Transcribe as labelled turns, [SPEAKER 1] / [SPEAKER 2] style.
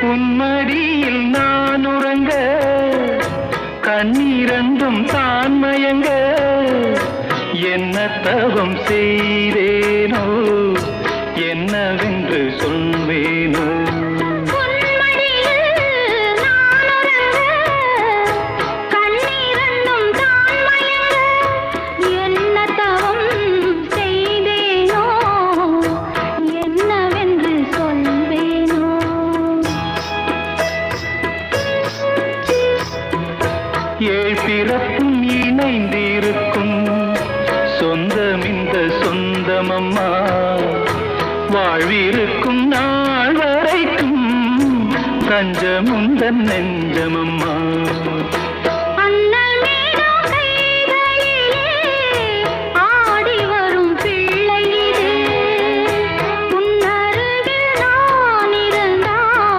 [SPEAKER 1] உன்மடியில் நான் உறங்க கண்ணீரண்டும் தான் மயங்க என்ன தவம் செய்தேனோ என்னவென்று சொல்வேனோ ஏழ் பிறப்பும் இணைந்திருக்கும் சொந்தம் இந்த சொந்தமம்மா வாழ்விருக்கும் நாள் வரைக்கும் தஞ்சமுந்தன் நெஞ்சமம்மா